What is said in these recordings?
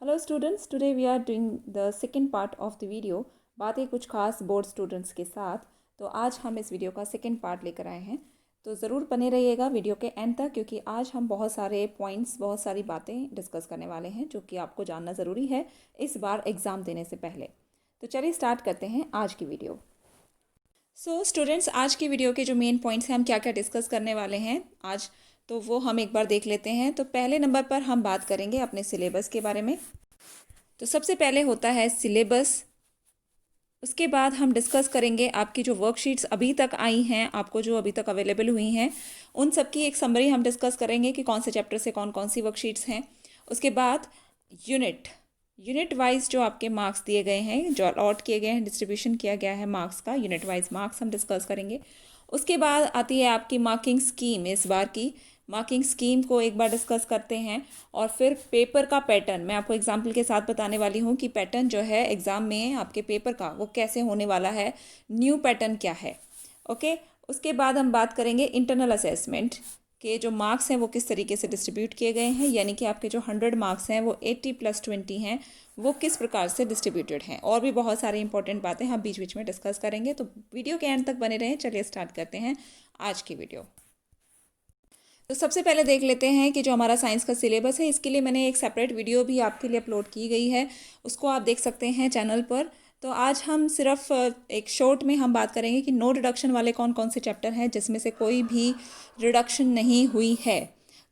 Hello students, today we are doing the second part of the video. बातें कुछ खास board students के साथ। तो आज हम इस वीडियो का सेकेंड पार्ट लेकर आए हैं, तो ज़रूर बने रहिएगा वीडियो के एंड तक, क्योंकि आज हम बहुत सारे पॉइंट्स, बहुत सारी बातें डिस्कस करने वाले हैं जो कि आपको जानना ज़रूरी है इस बार एग्ज़ाम देने से पहले। तो चलिए स्टार्ट करते हैं आज की वीडियो। सो स्टूडेंट्स, आज की वीडियो के जो मेन पॉइंट्स हैं, हम क्या क्या डिस्कस करने वाले हैं आज, तो वो हम एक बार देख लेते हैं। तो पहले नंबर पर हम बात करेंगे अपने सिलेबस के बारे में। तो सबसे पहले होता है सिलेबस। उसके बाद हम डिस्कस करेंगे आपकी जो वर्कशीट्स अभी तक आई हैं, आपको जो अभी तक अवेलेबल हुई हैं, उन सब की एक समरी हम डिस्कस करेंगे कि कौन से चैप्टर से कौन कौन सी वर्कशीट्स हैं। उसके बाद यूनिट वाइज जो आपके मार्क्स दिए गए हैं, जो अलॉट किए गए हैं, डिस्ट्रीब्यूशन किया गया है मार्क्स का, यूनिट वाइज मार्क्स हम डिस्कस करेंगे। उसके बाद आती है आपकी मार्किंग स्कीम। इस बार की मार्किंग स्कीम को एक बार डिस्कस करते हैं। और फिर पेपर का पैटर्न मैं आपको एग्जाम्पल के साथ बताने वाली हूँ कि पैटर्न जो है एग्ज़ाम में आपके पेपर का वो कैसे होने वाला है, न्यू पैटर्न क्या है। ओके। उसके बाद हम बात करेंगे इंटरनल असेसमेंट के जो मार्क्स हैं वो किस तरीके से डिस्ट्रीब्यूट किए गए हैं, यानी कि आपके जो 100 मार्क्स हैं वो 80+20 हैं, वो किस प्रकार से डिस्ट्रीब्यूटेड हैं। और भी बहुत सारी इंपॉर्टेंट बातें हम बीच बीच में डिस्कस करेंगे, तो वीडियो के एंड तक बने रहें। चलिए स्टार्ट करते हैं आज की वीडियो। तो सबसे पहले देख लेते हैं कि जो हमारा साइंस का सिलेबस है, इसके लिए मैंने एक सेपरेट वीडियो भी आपके लिए अपलोड की गई है, उसको आप देख सकते हैं चैनल पर। तो आज हम सिर्फ एक शॉर्ट में हम बात करेंगे कि नो रिडक्शन वाले कौन कौन से चैप्टर हैं जिसमें से कोई भी रिडक्शन नहीं हुई है।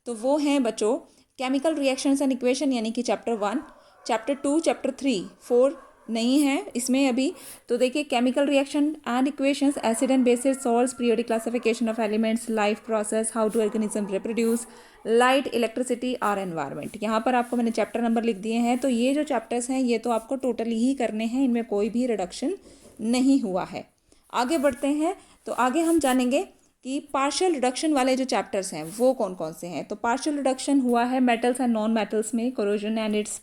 तो वो हैं बच्चों, केमिकल रिएक्शंस एंड इक्वेशन, यानी कि चैप्टर 1, चैप्टर 2, चैप्टर 3, 4 नहीं है इसमें अभी। तो देखिए, chemical reaction and equations, acid and bases, salts, periodic classification of elements, life process, how to organism reproduce, light, electricity और एनवायरनमेंट। यहाँ पर आपको मैंने चैप्टर नंबर लिख दिए हैं। तो ये जो चैप्टर्स हैं ये तो आपको टोटली ही करने हैं, इनमें कोई भी रिडक्शन नहीं हुआ है। आगे बढ़ते हैं। तो आगे हम जानेंगे कि पार्शियल रिडक्शन वाले जो चैप्टर्स हैं वो कौन कौन से हैं। तो पार्शियल रिडक्शन हुआ है मेटल्स एंड नॉन मेटल्स में, corrosion and it's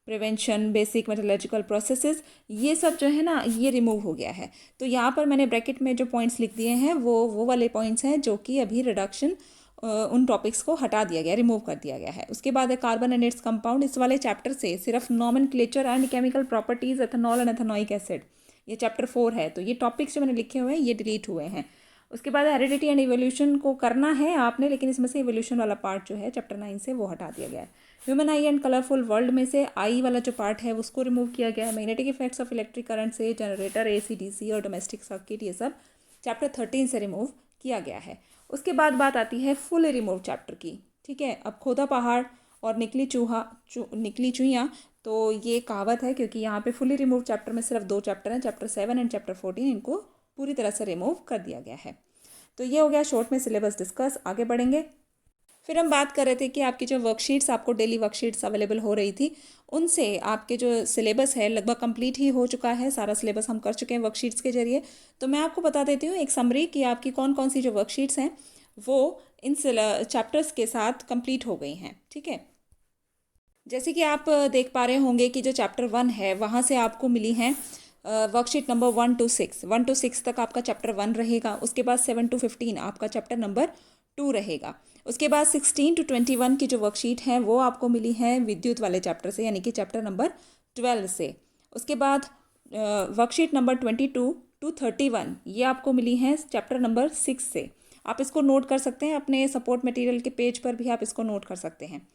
prevention, basic metallurgical processes, ये सब जो है ना ये रिमूव हो गया है। तो यहाँ पर मैंने ब्रैकेट में जो पॉइंट्स लिख दिए हैं वो वाले पॉइंट्स हैं जो कि अभी रिडक्शन उन टॉपिक्स को हटा दिया गया, रिमूव कर दिया गया है। उसके बाद है कार्बन एंड इट्स कंपाउंड। इस वाले चैप्टर से सिर्फ nomenclature and chemical properties, ethanol and ethanoic acid, ये चैप्टर 4 है। तो ये टॉपिक्स जो मैंने लिखे हुए हैं ये डिलीट हुए हैं। उसके बाद हेरिडिटी एंड इवोल्यूशन को करना है आपने, लेकिन इसमें से इवोल्यूशन वाला पार्ट जो है चैप्टर 9 से वो हटा दिया गया है। Human I and colourful world में से आई वाला जो पार्ट है उसको रिमूव किया गया है। Magnetic effects of electric current से जनरेटर, एसी, डीसी और डोमेस्टिक सर्किट, ये सब चैप्टर 13 से रिमूव किया गया है। उसके बाद बात आती है फुल रिमूव चैप्टर की। ठीक है, अब खोदा पहाड़ और निकली चूहियाँ, तो ये कहावत है, क्योंकि यहाँ पे फुली रिमूव चैप्टर में सिर्फ 2 चैप्टर हैं, चैप्टर 7 एंड चैप्टर 14, इनको पूरी तरह से रिमूव कर दिया गया है। तो ये हो गया शॉर्ट में सिलेबस डिस्कस। आगे बढ़ेंगे। फिर हम बात कर रहे थे कि आपकी जो वर्कशीट्स, आपको डेली वर्कशीट्स अवेलेबल हो रही थी, उनसे आपके जो सिलेबस है लगभग कंप्लीट ही हो चुका है। सारा सिलेबस हम कर चुके हैं वर्कशीट्स के जरिए। तो मैं आपको बता देती हूँ एक समरी कि आपकी कौन कौन सी जो वर्कशीट्स हैं वो इन चैप्टर्स के साथ कंप्लीट हो गई हैं। ठीक है, जैसे कि आप देख पा रहे होंगे कि जो चैप्टर 1 है वहाँ से आपको मिली हैं वर्कशीट नंबर 1 to 6 तक आपका चैप्टर 1 रहेगा। उसके बाद 7 to 15 आपका चैप्टर नंबर 2 रहेगा। उसके बाद 16 to 21 की जो वर्कशीट है वो आपको मिली है विद्युत वाले चैप्टर से, यानी कि चैप्टर नंबर 12 से। उसके बाद वर्कशीट नंबर 22 to 31 ये आपको मिली हैं चैप्टर नंबर 6 से। आप इसको नोट कर सकते हैं, अपने सपोर्ट मटेरियल के पेज पर भी आप इसको नोट कर सकते हैं।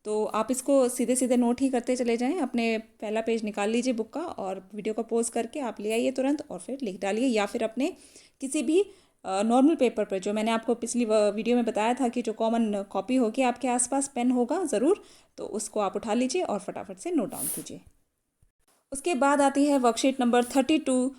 तो आप इसको सीधे सीधे नोट ही करते चले जाएं। अपने पहला पेज निकाल लीजिए बुक का और वीडियो को पॉज करके आप ले आइए तुरंत और फिर लिख डालिए, या फिर अपने किसी भी नॉर्मल पेपर पर, जो मैंने आपको पिछली वीडियो में बताया था कि जो कॉमन कॉपी होगी आपके आसपास, पेन होगा ज़रूर, तो उसको आप उठा लीजिए और फटाफट से नोट डाउन कीजिए। उसके बाद आती है वर्कशीट नंबर 32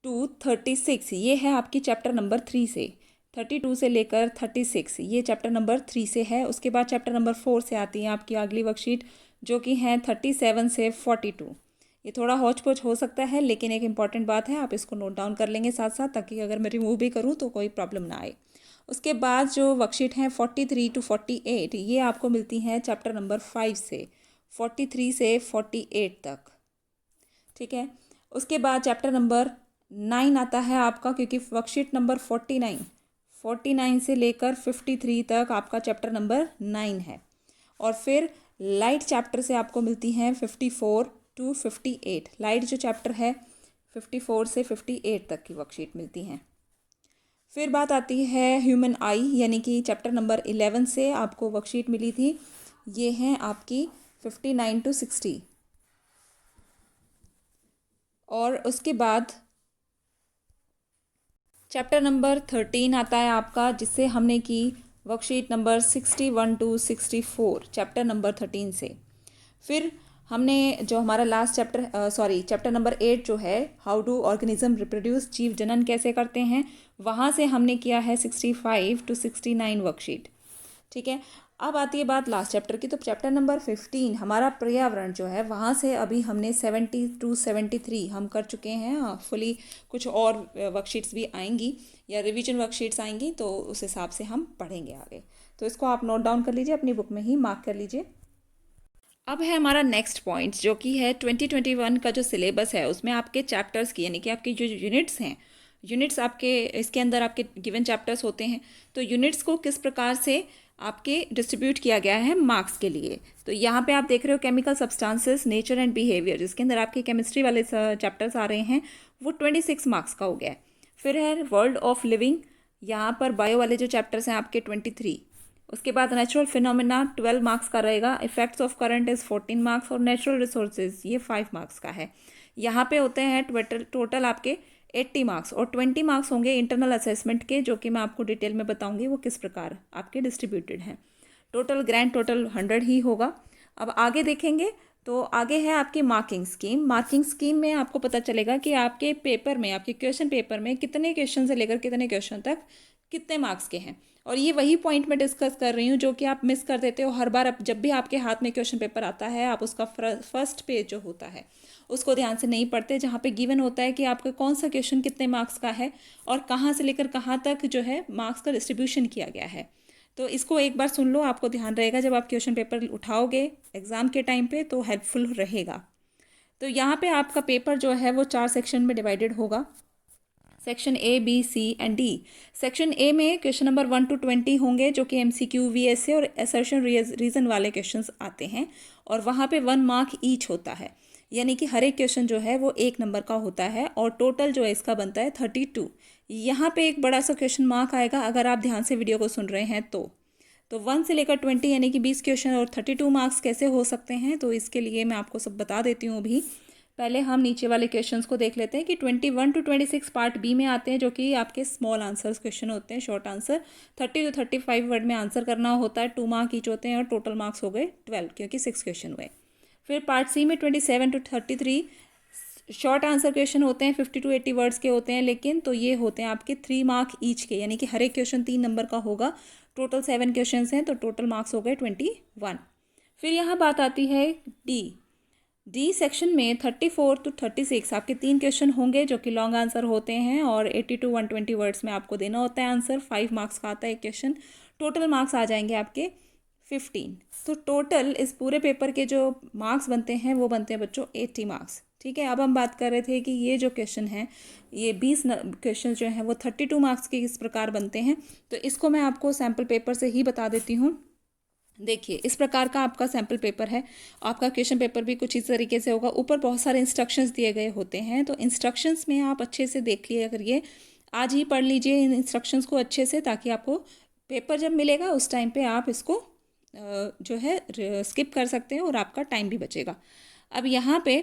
to 36। ये है आपकी चैप्टर नंबर 3 से। 32 से लेकर 36 ये चैप्टर नंबर 3 से है। उसके बाद चैप्टर नंबर 4 से आती है आपकी अगली वर्कशीट, जो कि है 37 से 42। ये थोड़ा हौच पौच हो सकता है, लेकिन एक इंपॉर्टेंट बात है, आप इसको नोट डाउन कर लेंगे साथ साथ, ताकि अगर मैं रिमूव भी करूँ तो कोई प्रॉब्लम ना आए। उसके बाद जो वर्कशीट हैं 43 to 48 ये आपको मिलती हैं चैप्टर नंबर 5 से, 43 से 48 तक। ठीक है, उसके बाद चैप्टर नंबर 9 आता है आपका, क्योंकि वर्कशीट नंबर 49 से लेकर 53 तक आपका चैप्टर नंबर 9 है। और फिर लाइट चैप्टर से आपको मिलती हैं 54 to 58। लाइट जो चैप्टर है 54 से 58 तक की वर्कशीट मिलती हैं। फिर बात आती है ह्यूमन आई, यानी कि चैप्टर नंबर 11 से आपको वर्कशीट मिली थी। ये हैं आपकी 59 to 60। और उसके बाद चैप्टर नंबर 13 आता है आपका, जिससे हमने की worksheet number 61 to 64 chapter number 13 से। फिर हमने जो हमारा लास्ट चैप्टर नंबर 8 जो है, हाउ डू ऑर्गेनिज्म रिप्रोड्यूस, जीव जनन कैसे करते हैं, वहाँ से हमने किया है 65 to 69 वर्कशीट। ठीक है, अब आती है बात लास्ट चैप्टर की। तो चैप्टर नंबर 15 हमारा पर्यावरण जो है, वहाँ से अभी हमने 70 to 73 हम कर चुके हैं फुली। कुछ और वर्कशीट्स भी आएंगी या रिवीजन वर्कशीट्स आएंगी, तो उस हिसाब से हम पढ़ेंगे आगे। तो इसको आप नोट डाउन कर लीजिए, अपनी बुक में ही मार्क कर लीजिए। अब है हमारा नेक्स्ट पॉइंट, जो कि है 2021 का जो सिलेबस है, उसमें आपके चैप्टर्स की, यानी कि आपके जो यूनिट्स हैं, यूनिट्स आपके इसके अंदर आपके गिवन चैप्टर्स होते हैं, तो यूनिट्स को किस प्रकार से आपके डिस्ट्रीब्यूट किया गया है मार्क्स के लिए। तो यहाँ पे आप देख रहे हो chemical substances, nature and behaviour, जिसके अंदर आपके केमिस्ट्री वाले चैप्टर्स आ रहे हैं, वो 26 मार्क्स का हो गया है। फिर है वर्ल्ड ऑफ लिविंग, यहाँ पर बायो वाले जो चैप्टर्स हैं आपके 23। उसके बाद नेचुरल फिनोमिना 12 मार्क्स का रहेगा। Effects of current is 14 marks, और नेचुरल रिसोर्सेज ये 5 मार्क्स का है। यहाँ पे होते हैं टोटल आपके 80 मार्क्स, और 20 मार्क्स होंगे इंटरनल असेसमेंट के, जो कि मैं आपको डिटेल में बताऊंगी वो किस प्रकार आपके डिस्ट्रीब्यूटेड हैं। टोटल ग्रैंड टोटल 100 ही होगा। अब आगे देखेंगे तो आगे है आपकी मार्किंग स्कीम। मार्किंग स्कीम में आपको पता चलेगा कि आपके पेपर में, आपके क्वेश्चन पेपर में कितने क्वेश्चन से लेकर कितने क्वेश्चन तक कितने मार्क्स के हैं। और ये वही पॉइंट मैं डिस्कस कर रही हूँ जो कि आप मिस कर देते हो हर बार। जब भी आपके हाथ में क्वेश्चन पेपर आता है, आप उसका फर्स्ट पेज जो होता है उसको ध्यान से नहीं पढ़ते, जहाँ पे गिवन होता है कि आपका कौन सा क्वेश्चन कितने मार्क्स का है और कहाँ से लेकर कहाँ तक जो है मार्क्स का डिस्ट्रीब्यूशन किया गया है। तो इसको एक बार सुन लो, आपको ध्यान रहेगा जब आप क्वेश्चन पेपर उठाओगे एग्ज़ाम के टाइम पे, तो हेल्पफुल रहेगा। तो यहाँ पे आपका पेपर जो है वो 4 सेक्शन में डिवाइडेड होगा। Section A, B, C and D. Section A में क्वेश्चन नंबर 1 to 20 होंगे, जो कि MCQ, VSA और असर्शन रीज़न वाले क्वेश्चंस आते हैं, और वहाँ पे 1 मार्क ईच होता है, यानी कि हर एक क्वेश्चन जो है वो 1 नंबर का होता है, और टोटल जो है इसका बनता है 32। यहाँ पे एक बड़ा सा क्वेश्चन मार्क आएगा अगर आप ध्यान से वीडियो को सुन रहे हैं तो 1 से लेकर 20 यानी कि 20 क्वेश्चन और 32 मार्क्स कैसे हो सकते हैं, तो इसके लिए मैं आपको सब बता देती हूँ अभी। पहले हम नीचे वाले क्वेश्चंस को देख लेते हैं कि 21 to 26 पार्ट बी में आते हैं, जो कि आपके स्मॉल आंसर्स क्वेश्चन होते हैं, शॉर्ट आंसर। 30 to 35 वर्ड में आंसर करना होता है, 2 मार्क ईच होते हैं, और टोटल मार्क्स हो गए 12, क्योंकि 6 क्वेश्चन हुए। फिर पार्ट सी में 27 to 33 शॉर्ट आंसर क्वेश्चन होते हैं, 50 to 80 वर्ड्स के होते हैं, लेकिन तो ये होते हैं आपके 3 मार्क ईच के, यानी कि हर एक क्वेश्चन 3 नंबर का होगा। टोटल 7 क्वेश्चन हैं, तो टोटल मार्क्स हो गए 21। फिर यहाँ बात आती है डी सेक्शन में 34 to 36 आपके 3 क्वेश्चन होंगे, जो कि लॉन्ग आंसर होते हैं, और 80 to 120 वर्ड्स में आपको देना होता है आंसर। 5 मार्क्स का आता है एक क्वेश्चन। टोटल मार्क्स आ जाएंगे आपके 15। तो टोटल इस पूरे पेपर के जो मार्क्स बनते हैं वो बनते हैं बच्चों 80 मार्क्स। ठीक है, अब हम बात कर रहे थे कि ये जो क्वेश्चन है, ये 20 क्वेश्चन जो हैं वो 32 मार्क्स के किस प्रकार बनते हैं। तो इसको मैं आपको सैम्पल पेपर से ही बता देती हूँ। देखिए, इस प्रकार का आपका सैम्पल पेपर है। आपका क्वेश्चन पेपर भी कुछ इस तरीके से होगा। ऊपर बहुत सारे इंस्ट्रक्शंस दिए गए होते हैं, तो इंस्ट्रक्शंस में आप अच्छे से देख लिया करिए। आज ही पढ़ लीजिए इन इंस्ट्रक्शंस को अच्छे से, ताकि आपको पेपर जब मिलेगा उस टाइम पे आप इसको जो है स्किप कर सकते हैं और आपका टाइम भी बचेगा। अब यहाँ पे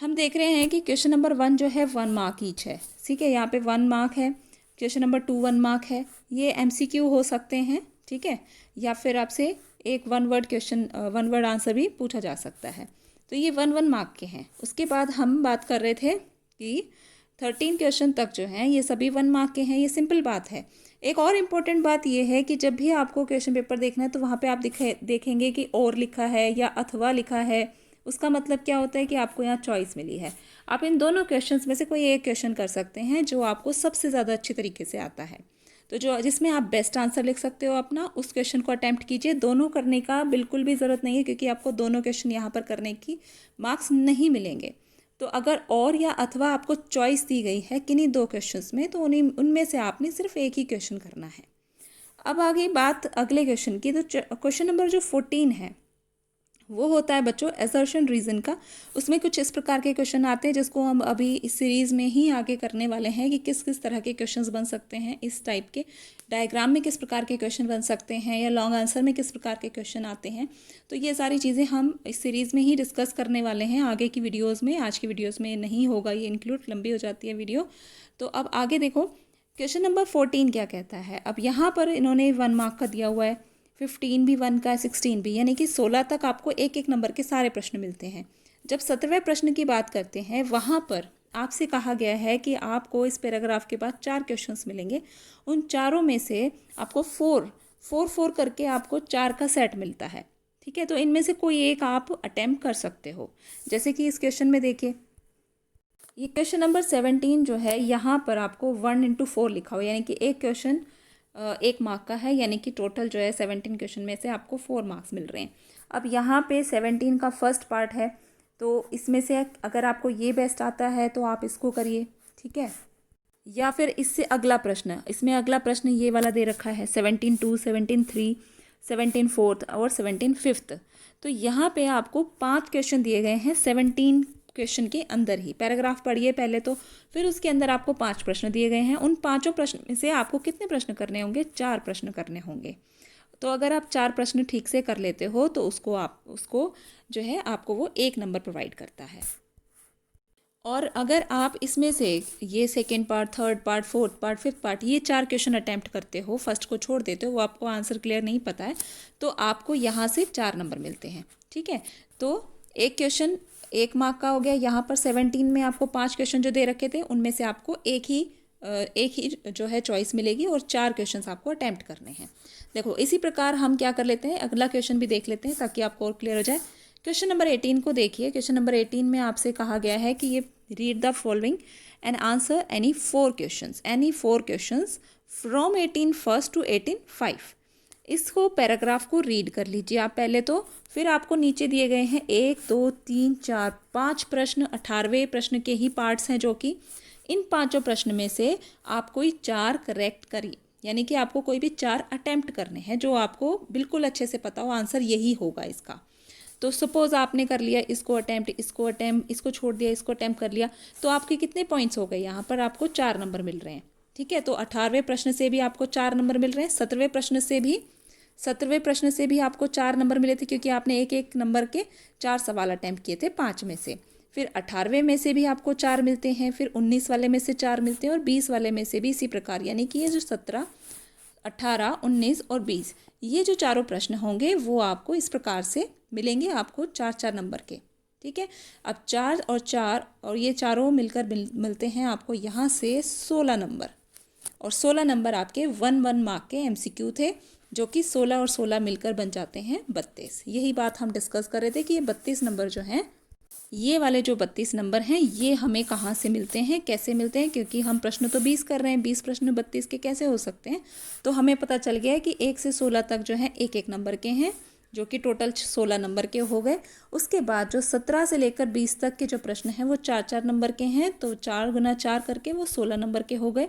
हम देख रहे हैं कि क्वेश्चन नंबर 1 जो है 1 मार्क ईच है। ठीक है, यहाँ पे 1 मार्क है। क्वेश्चन नंबर 2 1 मार्क है। ये MCQ हो सकते हैं, ठीक है, या फिर आपसे एक 1 वर्ड क्वेश्चन 1 वर्ड आंसर भी पूछा जा सकता है। तो ये 1 मार्क के हैं। उसके बाद हम बात कर रहे थे कि 13 क्वेश्चन तक जो हैं ये सभी 1 मार्क के हैं। ये सिंपल बात है। एक और इम्पोर्टेंट बात ये है कि जब भी आपको क्वेश्चन पेपर देखना है, तो वहाँ पे आप देखेंगे कि और लिखा है या अथवा लिखा है। उसका मतलब क्या होता है कि आपको यहाँ चॉइस मिली है। आप इन दोनों क्वेश्चंस में से कोई एक क्वेश्चन कर सकते हैं जो आपको सबसे ज़्यादा अच्छी तरीके से आता है। तो जिसमें आप बेस्ट आंसर लिख सकते हो अपना, उस क्वेश्चन को अटैम्प्ट कीजिए। दोनों करने का बिल्कुल भी ज़रूरत नहीं है, क्योंकि आपको दोनों क्वेश्चन यहाँ पर करने की मार्क्स नहीं मिलेंगे। तो अगर और या अथवा आपको चॉइस दी गई है किन्हीं 2 क्वेश्चंस में, तो उनमें से आपने सिर्फ एक ही क्वेश्चन करना है। अब आगे बात अगले क्वेश्चन की। तो क्वेश्चन नंबर जो 14 है, वो होता है बच्चों असर्शन रीज़न का। उसमें कुछ इस प्रकार के क्वेश्चन आते हैं जिसको हम अभी इस सीरीज़ में ही आगे करने वाले हैं कि किस किस तरह के क्वेश्चंस बन सकते हैं, इस टाइप के डायग्राम में किस प्रकार के क्वेश्चन बन सकते हैं, या लॉन्ग आंसर में किस प्रकार के क्वेश्चन आते हैं। तो ये सारी चीज़ें हम इस सीरीज़ में ही डिस्कस करने वाले हैं आगे की वीडियोज़ में। आज की वीडियोज़ में नहीं होगा ये इंक्लूड, लंबी हो जाती है वीडियो। तो अब आगे देखो, क्वेश्चन नंबर 14 क्या कहता है। अब यहाँ पर इन्होंने 1 मार्क का दिया हुआ है, 15 भी 1 का है, 16 भी, यानी कि 16 तक आपको एक एक नंबर के सारे प्रश्न मिलते हैं। जब 17वें प्रश्न की बात करते हैं, वहाँ पर आपसे कहा गया है कि आपको इस पैराग्राफ के बाद 4 क्वेश्चंस मिलेंगे। उन चारों में से आपको 4 करके आपको 4 का सेट मिलता है। ठीक है, तो इनमें से कोई एक आप अटेम्प्ट कर सकते हो। जैसे कि इस क्वेश्चन में देखिए, ये क्वेश्चन नंबर 17 जो है, यहाँ पर आपको 1 into 4 लिखा हो, यानी कि एक क्वेश्चन 1 मार्क का है, यानी कि टोटल जो है 17 क्वेश्चन में से आपको 4 मार्क्स मिल रहे हैं। अब यहाँ पे 17 का फर्स्ट पार्ट है, तो इसमें से अगर आपको ये बेस्ट आता है तो आप इसको करिए, ठीक है। या फिर इससे अगला प्रश्न, इसमें अगला प्रश्न ये वाला दे रखा है 17-2, 17-3, 17-4 और 17-5। तो यहाँ पे आपको 5 क्वेश्चन दिए गए हैं 17 क्वेश्चन के अंदर ही। पैराग्राफ पढ़िए पहले तो, फिर उसके अंदर आपको 5 प्रश्न दिए गए हैं। उन 5 प्रश्न में से आपको कितने प्रश्न करने होंगे? 4 प्रश्न करने होंगे। तो अगर आप 4 प्रश्न ठीक से कर लेते हो तो उसको जो है आपको वो 1 नंबर प्रोवाइड करता है। और अगर आप इसमें से ये second part, third part, fourth part, fifth part, ये 4 क्वेश्चन अटैम्प्ट करते हो, फर्स्ट को छोड़ देते हो, वो आपको आंसर क्लियर नहीं पता है, तो आपको यहाँ से 4 नंबर मिलते हैं। ठीक है, तो एक क्वेश्चन 1 मार्क का हो गया। यहाँ पर 17 में आपको 5 क्वेश्चन जो दे रखे थे उनमें से आपको एक ही जो है चॉइस मिलेगी और 4 क्वेश्चंस आपको अटैम्प्ट करने हैं। देखो, इसी प्रकार हम क्या कर लेते हैं, अगला क्वेश्चन भी देख लेते हैं ताकि आपको और क्लियर हो जाए। क्वेश्चन नंबर 18 को देखिए। क्वेश्चन नंबर 18 में आपसे कहा गया है कि ये read the following and answer any 4 questions from 18 first to 18 5। इसको पैराग्राफ को रीड कर लीजिए आप पहले तो, फिर आपको नीचे दिए गए हैं 1 2 3 4 5 प्रश्न। 18वें प्रश्न के ही पार्ट्स हैं, जो कि इन 5 प्रश्न में से आप कोई 4 करेक्ट करिए, यानी कि आपको कोई भी 4 अटेम्प्ट करने हैं जो आपको बिल्कुल अच्छे से पता हो आंसर यही होगा इसका। तो सपोज आपने कर लिया इसको अटैम्प्ट, इसको छोड़ दिया, इसको अटैम्प्ट कर लिया, तो आपके कितने पॉइंट्स हो गए? यहाँ पर आपको 4 नंबर मिल रहे हैं। ठीक है, तो 18वें प्रश्न से भी आपको 4 नंबर मिल रहे हैं। 17वें प्रश्न से भी आपको 4 नंबर मिले थे, क्योंकि आपने एक एक नंबर के 4 सवाल अटैम्प्ट किए थे 5 में से। फिर 18वें में से भी आपको 4 मिलते हैं, फिर 19 वाले में से 4 मिलते हैं, और 20 वाले में से भी इसी प्रकार। यानी कि ये जो 17, 18, 19 और 20, ये जो चारों प्रश्न होंगे वो आपको इस प्रकार से मिलेंगे, आपको 4-4 नंबर के। ठीक है, अब 4 और 4 और ये चारों मिलकर मिलते हैं आपको यहाँ से 16 नंबर, और 16 नंबर आपके 1 मार्क के MCQ थे, जो कि 16 और 16 मिलकर बन जाते हैं 32। यही बात हम डिस्कस कर रहे थे कि ये 32 नंबर जो हैं, ये वाले जो 32 नंबर हैं, ये हमें कहाँ से मिलते हैं, कैसे मिलते हैं? क्योंकि हम प्रश्न तो 20 कर रहे हैं, 20 प्रश्न 32 के कैसे हो सकते हैं? तो हमें पता चल गया है कि 1 से 16 तक जो है एक एक नंबर के हैं, जो कि टोटल 16 नंबर के हो गए। उसके बाद जो 17 से लेकर 20 तक के जो प्रश्न हैं वो 4-4 नंबर के हैं, तो 4 गुना 4 करके वो 16 नंबर के हो गए।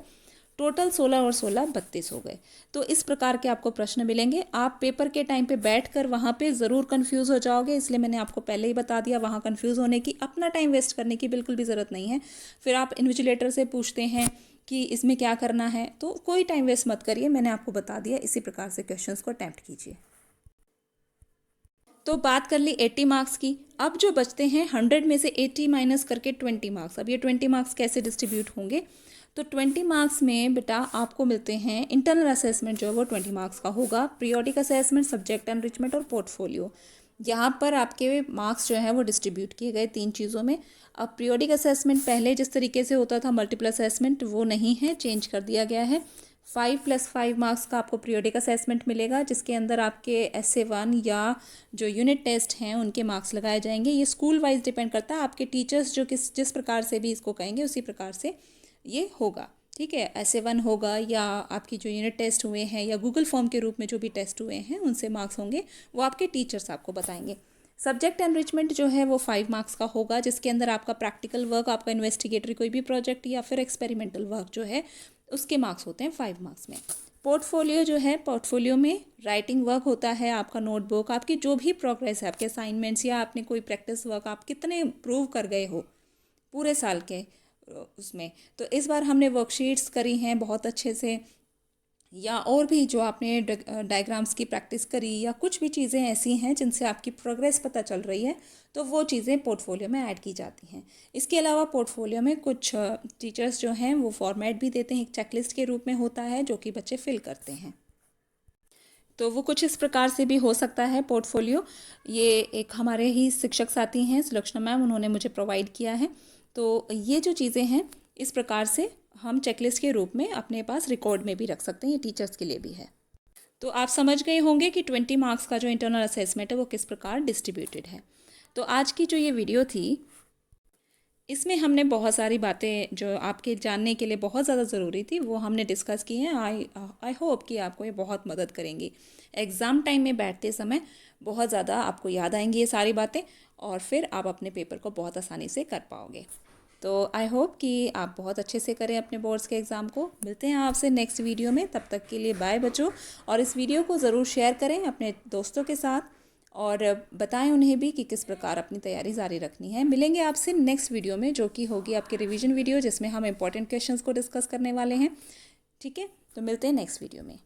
टोटल 16 और 16 32 हो गए। तो इस प्रकार के आपको प्रश्न मिलेंगे। आप पेपर के टाइम पे बैठकर वहाँ पे ज़रूर कंफ्यूज हो जाओगे, इसलिए मैंने आपको पहले ही बता दिया, वहाँ कंफ्यूज होने की, अपना टाइम वेस्ट करने की बिल्कुल भी ज़रूरत नहीं है। फिर आप इन्विजिलेटर से पूछते हैं कि इसमें क्या करना है, तो कोई टाइम वेस्ट मत करिए, मैंने आपको बता दिया। इसी प्रकार से क्वेश्चंस को अटैम्प्ट कीजिए। तो बात कर ली 80 मार्क्स की। अब जो बचते हैं 100 में से 80 माइनस करके 20 मार्क्स। अब ये 20 मार्क्स कैसे डिस्ट्रीब्यूट होंगे? तो 20 मार्क्स में बेटा आपको मिलते हैं, इंटरनल असेसमेंट जो है वो 20 मार्क्स का होगा, पीरियोडिक असेसमेंट, सब्जेक्ट एनरिचमेंट और पोर्टफोलियो। यहाँ पर आपके मार्क्स जो है वो डिस्ट्रीब्यूट किए गए 3 चीज़ों में। अब पीरियोडिक असेसमेंट पहले जिस तरीके से होता था मल्टीपल असेसमेंट, वो नहीं है, चेंज कर दिया गया है। 5+5 मार्क्स का आपको पीरियोडिक असेसमेंट मिलेगा, जिसके अंदर आपके SA1 या जो यूनिट टेस्ट हैं उनके मार्क्स लगाए जाएंगे। ये स्कूल वाइज डिपेंड करता है, आपके टीचर्स जो जिस प्रकार से भी इसको कहेंगे उसी प्रकार से ये होगा। ठीक है, SA1 होगा, या आपकी जो यूनिट टेस्ट हुए हैं या गूगल फॉर्म के रूप में जो भी टेस्ट हुए हैं उनसे मार्क्स होंगे, वो आपके टीचर्स आपको बताएंगे। सब्जेक्ट एनरिचमेंट जो है वो 5 मार्क्स का होगा, जिसके अंदर आपका प्रैक्टिकल वर्क, आपका इन्वेस्टिगेटरी कोई भी प्रोजेक्ट या फिर एक्सपेरिमेंटल वर्क जो है उसके मार्क्स होते हैं 5 मार्क्स में। पोर्टफोलियो जो है, पोर्टफोलियो में राइटिंग वर्क होता है, आपका नोटबुक, आपकी जो भी प्रोग्रेस है, आपके असाइनमेंट्स या आपने कोई प्रैक्टिस वर्क आप कितने इम्प्रूव कर गए हो पूरे साल के उसमें। तो इस बार हमने वर्कशीट्स करी हैं बहुत अच्छे से, या और भी जो आपने डायग्राम्स की प्रैक्टिस करी, या कुछ भी चीज़ें ऐसी हैं जिनसे आपकी प्रोग्रेस पता चल रही है, तो वो चीज़ें पोर्टफोलियो में ऐड की जाती हैं। इसके अलावा पोर्टफोलियो में कुछ टीचर्स जो हैं वो फॉर्मेट भी देते हैं, एक चेकलिस्ट के रूप में होता है जो कि बच्चे फिल करते हैं। तो वो कुछ इस प्रकार से भी हो सकता है पोर्टफोलियो। ये एक हमारे ही शिक्षक साथी हैं सुलक्षणा मैम, उन्होंने मुझे प्रोवाइड किया है। तो ये जो चीज़ें हैं इस प्रकार से हम चेकलिस्ट के रूप में अपने पास रिकॉर्ड में भी रख सकते हैं, ये टीचर्स के लिए भी है। तो आप समझ गए होंगे कि 20 मार्क्स का जो इंटरनल असेसमेंट है वो किस प्रकार डिस्ट्रीब्यूटेड है। तो आज की जो ये वीडियो थी, इसमें हमने बहुत सारी बातें जो आपके जानने के लिए बहुत ज़्यादा ज़रूरी थी वो हमने डिस्कस की हैं। आई होप कि आपको ये बहुत मदद करेंगी। एग्ज़ाम टाइम में बैठते समय बहुत ज़्यादा आपको याद आएंगी ये सारी बातें, और फिर आप अपने पेपर को बहुत आसानी से कर पाओगे। तो आई होप कि आप बहुत अच्छे से करें अपने बोर्ड्स के एग्ज़ाम को। मिलते हैं आपसे नेक्स्ट वीडियो में, तब तक के लिए बाय बच्चों। और इस वीडियो को ज़रूर शेयर करें अपने दोस्तों के साथ, और बताएं उन्हें भी कि किस प्रकार अपनी तैयारी जारी रखनी है। मिलेंगे आपसे नेक्स्ट वीडियो में, जो कि होगी आपकी रिवीजन वीडियो, जिसमें हम इंपॉर्टेंट क्वेश्चंस को डिस्कस करने वाले हैं। ठीक है, तो मिलते हैं नेक्स्ट वीडियो में।